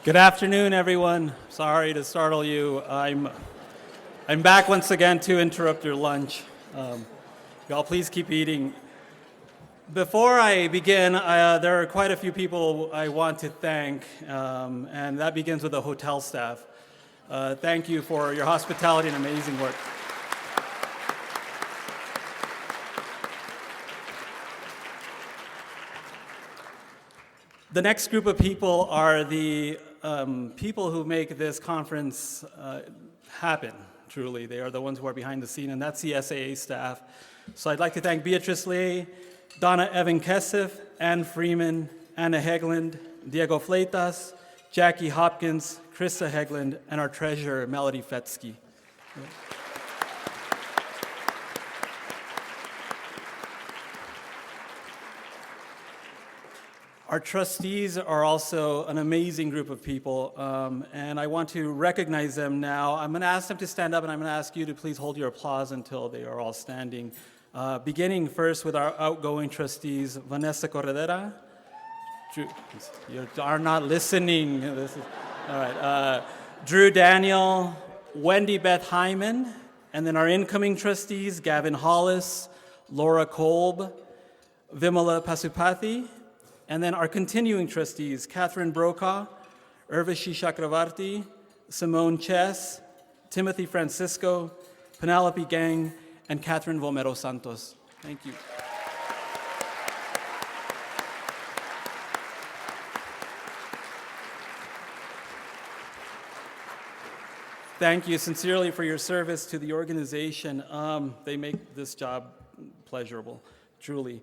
Good afternoon, everyone. Sorry to startle you. I'm back once again to interrupt your lunch. Y'all please keep eating. Before I begin, there are quite a few people I want to thank, and that begins with the hotel staff. Thank you for your hospitality and amazing work. The next group of people are the people who make this conference happen, truly. They are the ones who are behind the scene, and that's the SAA staff. So I'd like to thank Beatrice Lee, Donna Evan Kesef, Ann Freeman, Anna Hegland, Diego Fleitas, Jackie Hopkins, Krista Hegland, and our treasurer, Melody Fetsky. Our trustees are also an amazing group of people, and I want to recognize them now. I'm going to ask them to stand up, and I'm going to ask you to please hold your applause until they are all standing. Beginning first with our outgoing trustees, Vanessa Corredera. You are not listening. All right. Drew Daniel, Wendy Beth Hyman, and then our incoming trustees, Gavin Hollis, Laura Kolb, Vimala Pasupathy, and then our continuing trustees, Catherine Brokaw, Urvashi Chakravarti, Simone Chess, Timothy Francisco, Penelope Gang, and Catherine Vomero Santos. Thank you. Thank you sincerely for your service to the organization. They make this job pleasurable, truly.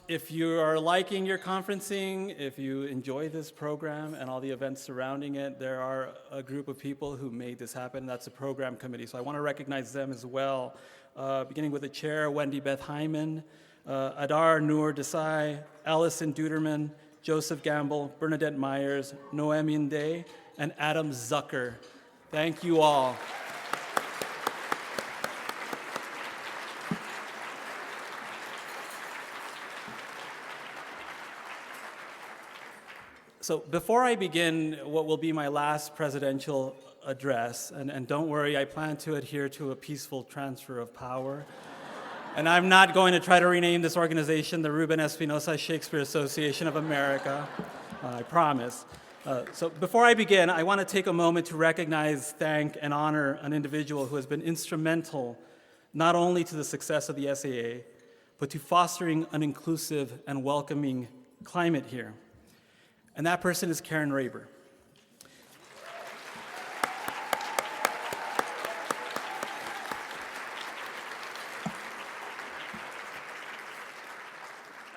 If you are liking your conferencing, if you enjoy this program and all the events surrounding it, there are a group of people who made this happen. That's a program committee, so I want to recognize them as well. Beginning with the chair, Wendy Beth Hyman, Adar Noor Desai, Allison Duderman, Joseph Gamble, Bernadette Myers, Noemi Day, and Adam Zucker. Thank you all. So before I begin what will be my last presidential address, and don't worry, I plan to adhere to a peaceful transfer of power. And I'm not going to try to rename this organization the Ruben Espinosa Shakespeare Association of America, I promise. So before I begin, I want to take a moment to recognize, thank, and honor an individual who has been instrumental not only to the success of the SAA, but to fostering an inclusive and welcoming climate here. And that person is Karen Raber.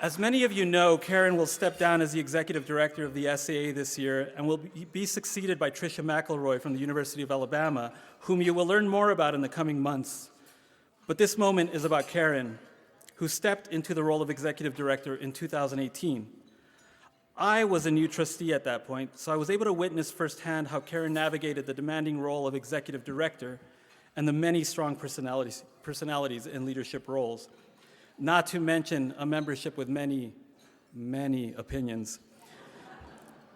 As many of you know, Karen will step down as the executive director of the SAA this year and will be succeeded by Tricia McElroy from the University of Alabama, whom you will learn more about in the coming months. But this moment is about Karen, who stepped into the role of executive director in 2018. I was a new trustee at that point, so I was able to witness firsthand how Karen navigated the demanding role of executive director and the many strong personalities in leadership roles, not to mention a membership with many, many opinions.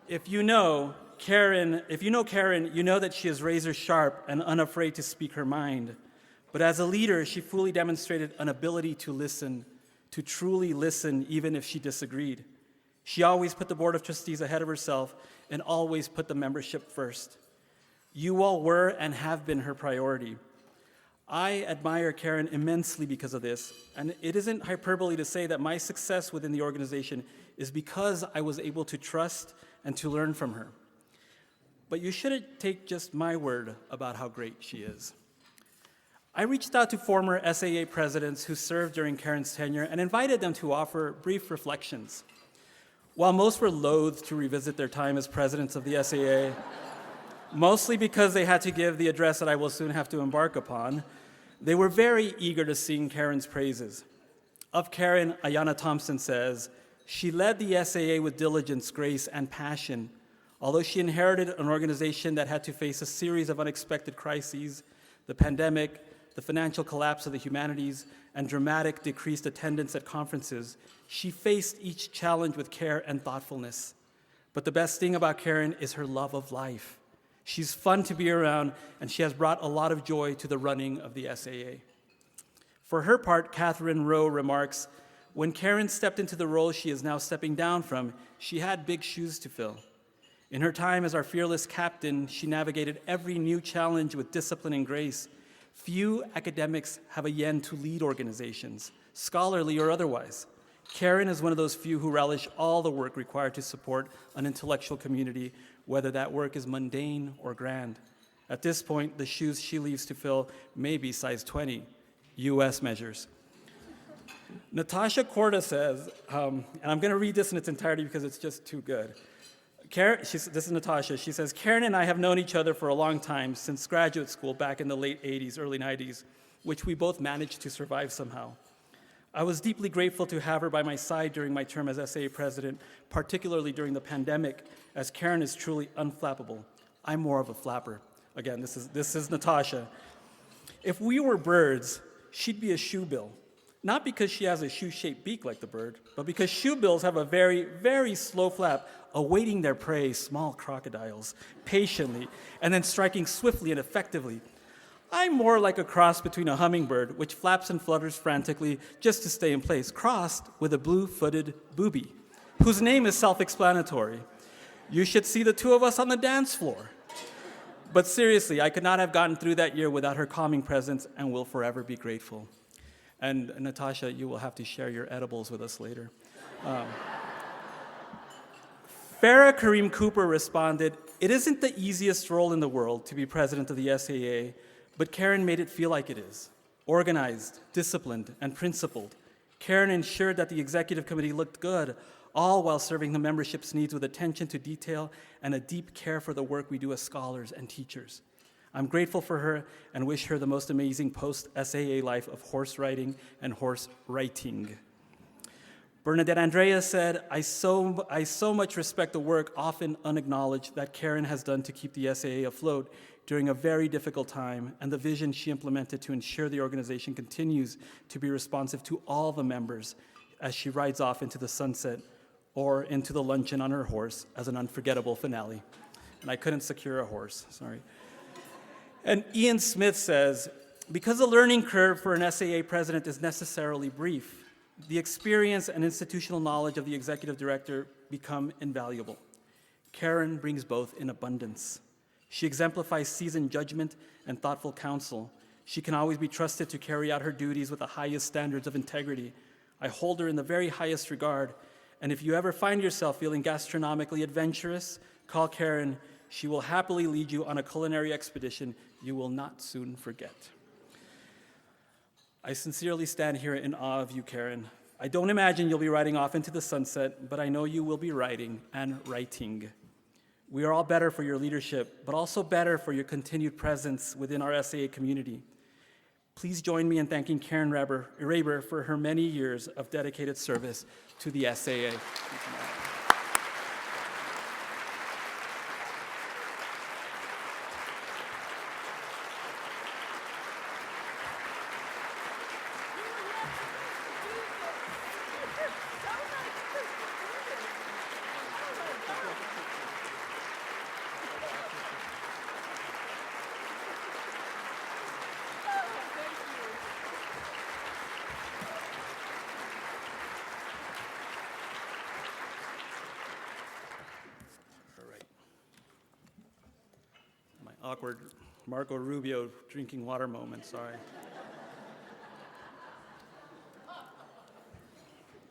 If you know Karen, you know that she is razor sharp and unafraid to speak her mind. But as a leader, she fully demonstrated an ability to listen, to truly listen, even if she disagreed. She always put the Board of Trustees ahead of herself and always put the membership first. You all were and have been her priority. I admire Karen immensely because of this, and it isn't hyperbole to say that my success within the organization is because I was able to trust and to learn from her. But you shouldn't take just my word about how great she is. I reached out to former SAA presidents who served during Karen's tenure and invited them to offer brief reflections. While most were loath to revisit their time as presidents of the SAA, mostly because they had to give the address that I will soon have to embark upon, they were very eager to sing Karen's praises. Of Karen, Ayanna Thompson says, "She led the SAA with diligence, grace, and passion. Although she inherited an organization that had to face a series of unexpected crises, the pandemic, the financial collapse of the humanities, and dramatic decreased attendance at conferences, she faced each challenge with care and thoughtfulness. But the best thing about Karen is her love of life. She's fun to be around, and she has brought a lot of joy to the running of the SAA. For her part, Catherine Rowe remarks, when Karen stepped into the role she is now stepping down from, she had big shoes to fill. In her time as our fearless captain, she navigated every new challenge with discipline and grace. Few academics have a yen to lead organizations, scholarly or otherwise. Karen is one of those few who relish all the work required to support an intellectual community, whether that work is mundane or grand. At this point, the shoes she leaves to fill may be size 20, US measures. Natasha Korda says, and I'm going to read this in its entirety because it's just too good. This is Natasha. She says, Karen and I have known each other for a long time, since graduate school back in the late 80s, early 90s, which we both managed to survive somehow. I was deeply grateful to have her by my side during my term as SAA president, particularly during the pandemic, as Karen is truly unflappable. I'm more of a flapper. Again, this is Natasha. If we were birds, she'd be a shoebill. Not because she has a shoe-shaped beak like the bird, but because shoebills have a very, very slow flap, awaiting their prey, small crocodiles, patiently, and then striking swiftly and effectively. I'm more like a cross between a hummingbird, which flaps and flutters frantically just to stay in place, crossed with a blue-footed booby, whose name is self-explanatory. You should see the two of us on the dance floor. But seriously, I could not have gotten through that year without her calming presence and will forever be grateful. And Natasha, you will have to share your edibles with us later. Farah Kareem Cooper responded, it isn't the easiest role in the world to be president of the SAA, but Karen made it feel like it is. Organized, disciplined, and principled. Karen ensured that the executive committee looked good, all while serving the membership's needs with attention to detail and a deep care for the work we do as scholars and teachers. I'm grateful for her and wish her the most amazing post-SAA life of horse riding and horse writing. Bernadette Andrea said, I so much respect the work, often unacknowledged, that Karen has done to keep the SAA afloat during a very difficult time, and the vision she implemented to ensure the organization continues to be responsive to all the members as she rides off into the sunset or into the luncheon on her horse as an unforgettable finale. And I couldn't secure a horse, sorry. And Ian Smith says, because the learning curve for an SAA president is necessarily brief, the experience and institutional knowledge of the executive director become invaluable. Karen brings both in abundance. She exemplifies seasoned judgment and thoughtful counsel. She can always be trusted to carry out her duties with the highest standards of integrity. I hold her in the very highest regard, and if you ever find yourself feeling gastronomically adventurous, call Karen. She will happily lead you on a culinary expedition you will not soon forget. I sincerely stand here in awe of you, Karen. I don't imagine you'll be riding off into the sunset, but I know you will be writing and writing. We are all better for your leadership, but also better for your continued presence within our SAA community. Please join me in thanking Karen Raber for her many years of dedicated service to the SAA. Awkward Marco Rubio drinking water moment, sorry. All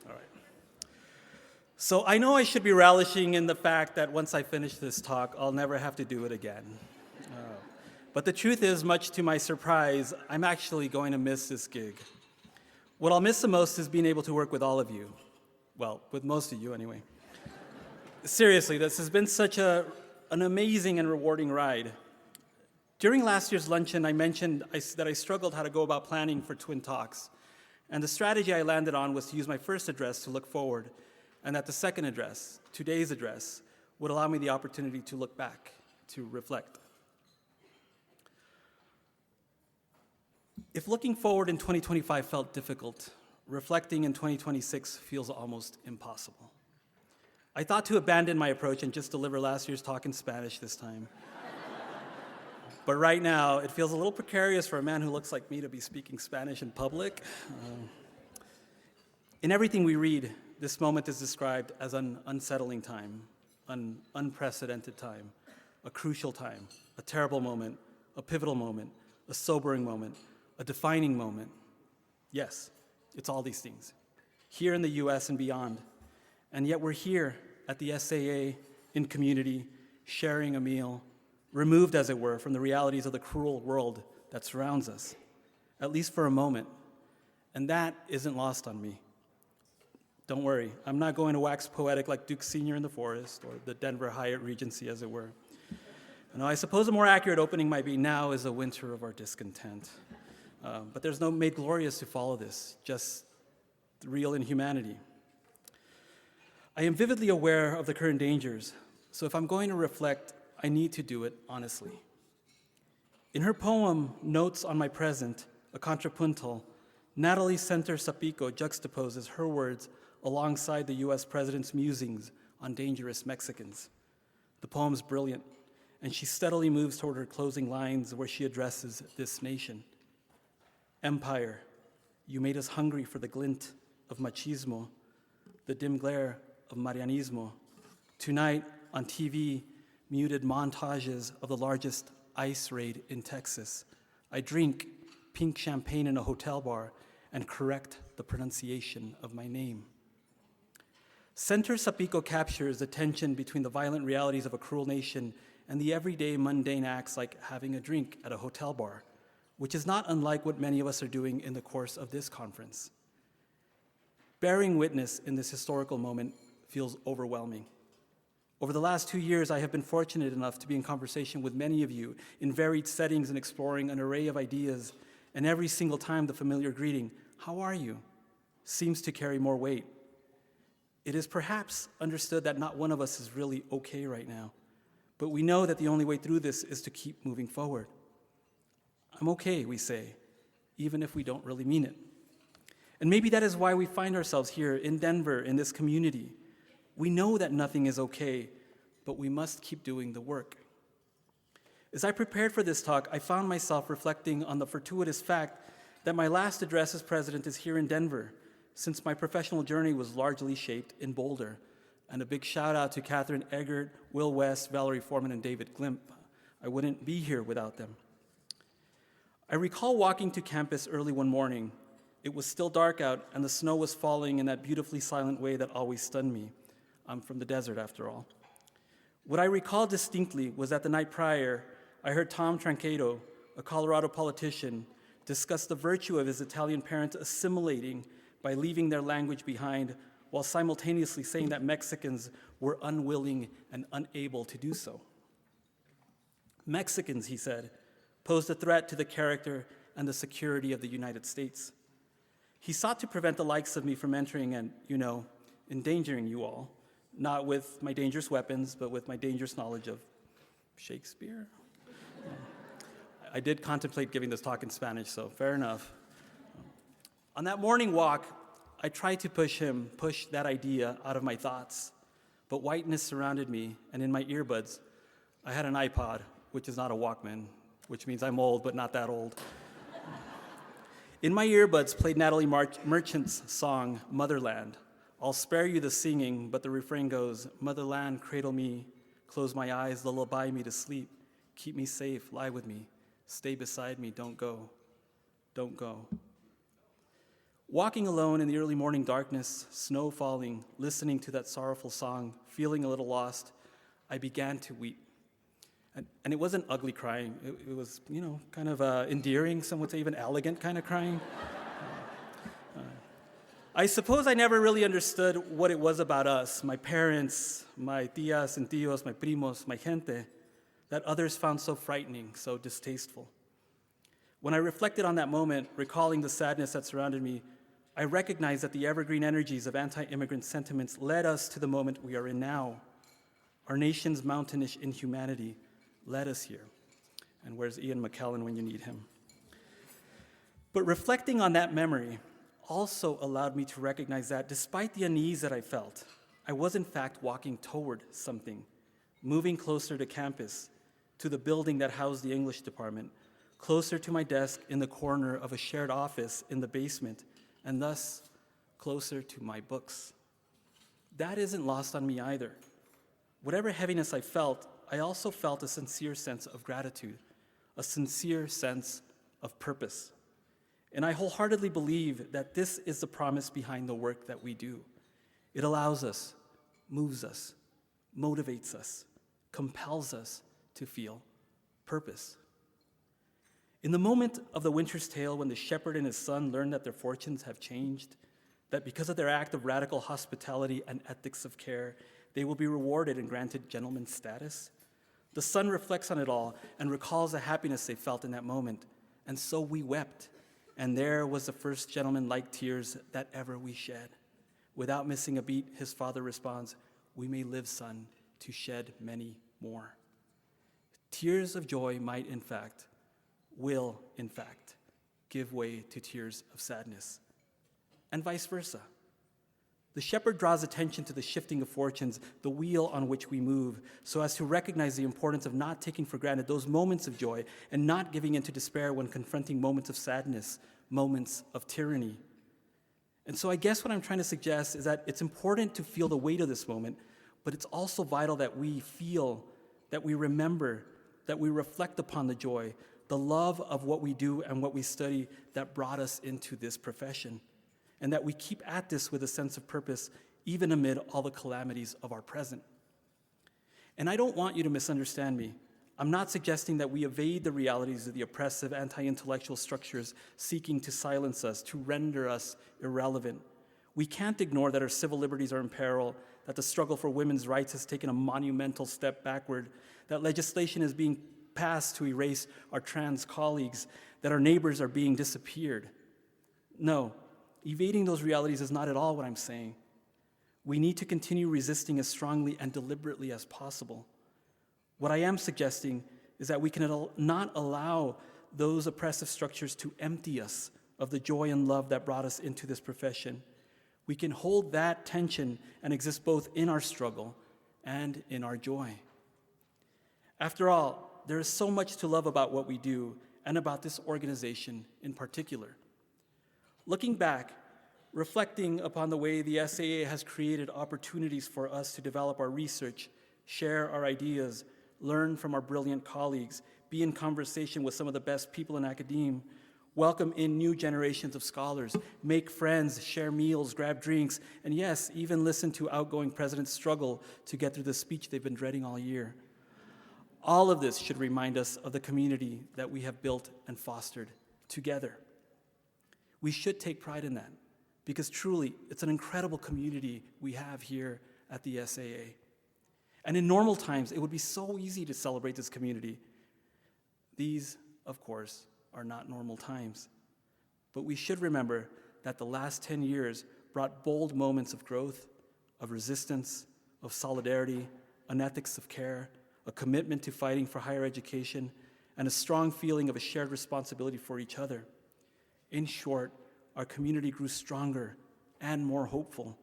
right. So I know I should be relishing in the fact that once I finish this talk, I'll never have to do it again. But the truth is, much to my surprise, I'm actually going to miss this gig. What I'll miss the most is being able to work with all of you. Well, with most of you anyway. Seriously, this has been such an amazing and rewarding ride. During last year's luncheon, I mentioned that I struggled how to go about planning for Twin Talks. And the strategy I landed on was to use my first address to look forward, and that the second address, today's address, would allow me the opportunity to look back, to reflect. If looking forward in 2025 felt difficult, reflecting in 2026 feels almost impossible. I thought to abandon my approach and just deliver last year's talk in Spanish this time. But right now, it feels a little precarious for a man who looks like me to be speaking Spanish in public. In everything we read, this moment is described as an unsettling time, an unprecedented time, a crucial time, a terrible moment, a pivotal moment, a sobering moment, a defining moment. Yes, it's all these things, here in the US and beyond. And yet we're here at the SAA, in community, sharing a meal, removed, as it were, from the realities of the cruel world that surrounds us, at least for a moment. And that isn't lost on me. Don't worry, I'm not going to wax poetic like Duke Sr. in the Forest or the Denver Hyatt Regency, as it were. No, I suppose a more accurate opening might be, now is the winter of our discontent. But there's no made glorious to follow this, just real inhumanity. I am vividly aware of the current dangers, so if I'm going to reflect, I need to do it honestly. In her poem, Notes on My Present, a contrapuntal, Natalie Center-Sapico juxtaposes her words alongside the US president's musings on dangerous Mexicans. The poem's brilliant, and she steadily moves toward her closing lines where she addresses this nation. Empire, you made us hungry for the glint of machismo, the dim glare of Marianismo. Tonight, on TV, muted montages of the largest ICE raid in Texas. I drink pink champagne in a hotel bar and correct the pronunciation of my name. Center-Sapico captures the tension between the violent realities of a cruel nation and the everyday mundane acts like having a drink at a hotel bar, which is not unlike what many of us are doing in the course of this conference. Bearing witness in this historical moment feels overwhelming. Over the last 2 years, I have been fortunate enough to be in conversation with many of you in varied settings and exploring an array of ideas, and every single time the familiar greeting, "How are you?" seems to carry more weight. It is perhaps understood that not one of us is really okay right now, but we know that the only way through this is to keep moving forward. I'm okay, we say, even if we don't really mean it. And maybe that is why we find ourselves here in Denver, in this community. We know that nothing is okay, but we must keep doing the work. As I prepared for this talk, I found myself reflecting on the fortuitous fact that my last address as president is here in Denver, since my professional journey was largely shaped in Boulder. And a big shout out to Catherine Eggert, Will West, Valerie Foreman, and David Glimp. I wouldn't be here without them. I recall walking to campus early one morning. It was still dark out, and the snow was falling in that beautifully silent way that always stunned me. I'm from the desert, after all. What I recall distinctly was that the night prior, I heard Tom Trancato, a Colorado politician, discuss the virtue of his Italian parents assimilating by leaving their language behind, while simultaneously saying that Mexicans were unwilling and unable to do so. Mexicans, he said, posed a threat to the character and the security of the United States. He sought to prevent the likes of me from entering and, endangering you all, not with my dangerous weapons, but with my dangerous knowledge of Shakespeare. I did contemplate giving this talk in Spanish, so fair enough. On that morning walk, I tried to push that idea out of my thoughts, but whiteness surrounded me, and in my earbuds, I had an iPod, which is not a Walkman, which means I'm old, but not that old. In my earbuds played Natalie Merchant's song, Motherland. I'll spare you the singing, but the refrain goes, "Motherland, cradle me, close my eyes, lullaby me to sleep, keep me safe, lie with me, stay beside me, don't go, don't go." Walking alone in the early morning darkness, snow falling, listening to that sorrowful song, feeling a little lost, I began to weep. And it wasn't ugly crying. It was, kind of endearing, some would say even elegant kind of crying. I suppose I never really understood what it was about us, my parents, my tías and tíos, my primos, my gente, that others found so frightening, so distasteful. When I reflected on that moment, recalling the sadness that surrounded me, I recognized that the evergreen energies of anti-immigrant sentiments led us to the moment we are in now. Our nation's mountainish inhumanity led us here. And where's Ian McKellen when you need him? But reflecting on that memory also allowed me to recognize that despite the unease that I felt, I was in fact walking toward something, moving closer to campus, to the building that housed the English department, closer to my desk in the corner of a shared office in the basement, and thus closer to my books. That isn't lost on me either. Whatever heaviness I felt, I also felt a sincere sense of gratitude, a sincere sense of purpose. And I wholeheartedly believe that this is the promise behind the work that we do. It allows us, moves us, motivates us, compels us to feel purpose. In the moment of the Winter's Tale, when the shepherd and his son learn that their fortunes have changed, that because of their act of radical hospitality and ethics of care, they will be rewarded and granted gentleman's status, the son reflects on it all and recalls the happiness they felt in that moment. And so we wept, and there was the first gentleman-like tears that ever we shed. Without missing a beat, his father responds, "We may live, son, to shed many more." Tears of joy might, in fact, will, in fact, give way to tears of sadness, and vice versa. The shepherd draws attention to the shifting of fortunes, the wheel on which we move, so as to recognize the importance of not taking for granted those moments of joy and not giving in to despair when confronting moments of sadness, moments of tyranny. And so I guess what I'm trying to suggest is that it's important to feel the weight of this moment, but it's also vital that we feel, that we remember, that we reflect upon the joy, the love of what we do and what we study that brought us into this profession, and that we keep at this with a sense of purpose, even amid all the calamities of our present. And I don't want you to misunderstand me. I'm not suggesting that we evade the realities of the oppressive anti-intellectual structures seeking to silence us, to render us irrelevant. We can't ignore that our civil liberties are in peril, that the struggle for women's rights has taken a monumental step backward, that legislation is being passed to erase our trans colleagues, that our neighbors are being disappeared. No, evading those realities is not at all what I'm saying. We need to continue resisting as strongly and deliberately as possible. What I am suggesting is that we can not allow those oppressive structures to empty us of the joy and love that brought us into this profession. We can hold that tension and exist both in our struggle and in our joy. After all, there is so much to love about what we do and about this organization in particular. Looking back, reflecting upon the way the SAA has created opportunities for us to develop our research, share our ideas, learn from our brilliant colleagues, be in conversation with some of the best people in academia, welcome in new generations of scholars, make friends, share meals, grab drinks, and yes, even listen to outgoing presidents struggle to get through the speech they've been dreading all year. All of this should remind us of the community that we have built and fostered together. We should take pride in that, because truly, it's an incredible community we have here at the SAA. And in normal times, it would be so easy to celebrate this community. These, of course, are not normal times. But we should remember that the last 10 years brought bold moments of growth, of resistance, of solidarity, an ethics of care, a commitment to fighting for higher education, and a strong feeling of a shared responsibility for each other. In short, our community grew stronger and more hopeful.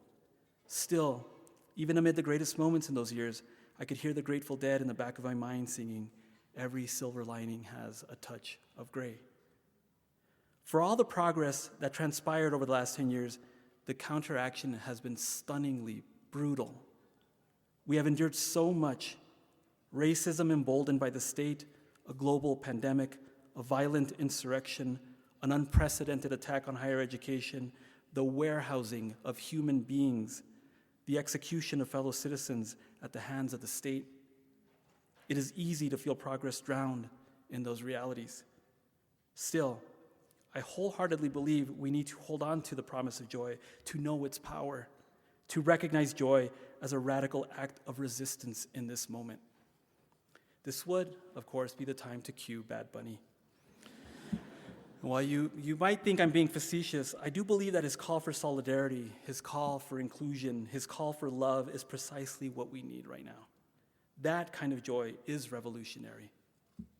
Still, even amid the greatest moments in those years, I could hear the Grateful Dead in the back of my mind singing, "Every silver lining has a touch of gray." For all the progress that transpired over the last 10 years, the counteraction has been stunningly brutal. We have endured so much: racism emboldened by the state, a global pandemic, a violent insurrection, an unprecedented attack on higher education, the warehousing of human beings, the execution of fellow citizens at the hands of the state. It is easy to feel progress drowned in those realities. Still, I wholeheartedly believe we need to hold on to the promise of joy, to know its power, to recognize joy as a radical act of resistance in this moment. This would, of course, be the time to cue Bad Bunny. While you might think I'm being facetious, I do believe that his call for solidarity, his call for inclusion, his call for love is precisely what we need right now. That kind of joy is revolutionary.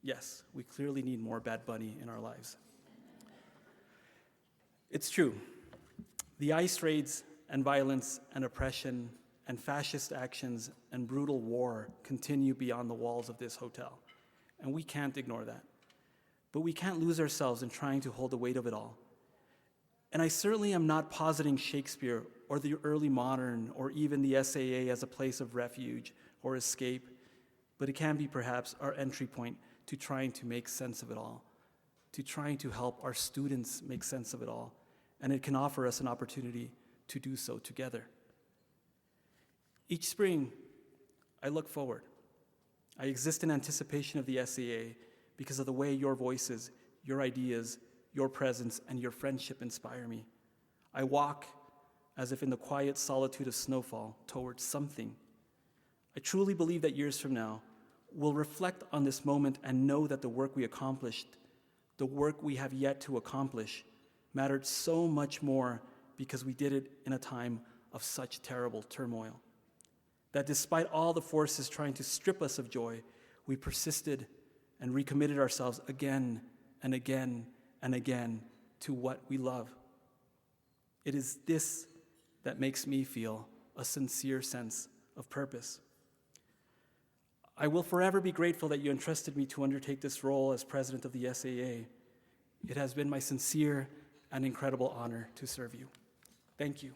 Yes, we clearly need more Bad Bunny in our lives. It's true. The ICE raids and violence and oppression and fascist actions and brutal war continue beyond the walls of this hotel. And we can't ignore that. But we can't lose ourselves in trying to hold the weight of it all. And I certainly am not positing Shakespeare or the early modern or even the SAA as a place of refuge or escape, but it can be perhaps our entry point to trying to make sense of it all, to trying to help our students make sense of it all, and it can offer us an opportunity to do so together. Each spring, I look forward. I exist in anticipation of the SAA because of the way your voices, your ideas, your presence, and your friendship inspire me. I walk as if in the quiet solitude of snowfall towards something. I truly believe that years from now, we'll reflect on this moment and know that the work we accomplished, the work we have yet to accomplish, mattered so much more because we did it in a time of such terrible turmoil. That despite all the forces trying to strip us of joy, we persisted and recommitted ourselves again and again and again to what we love. It is this that makes me feel a sincere sense of purpose. I will forever be grateful that you entrusted me to undertake this role as president of the SAA. It has been my sincere and incredible honor to serve you. Thank you.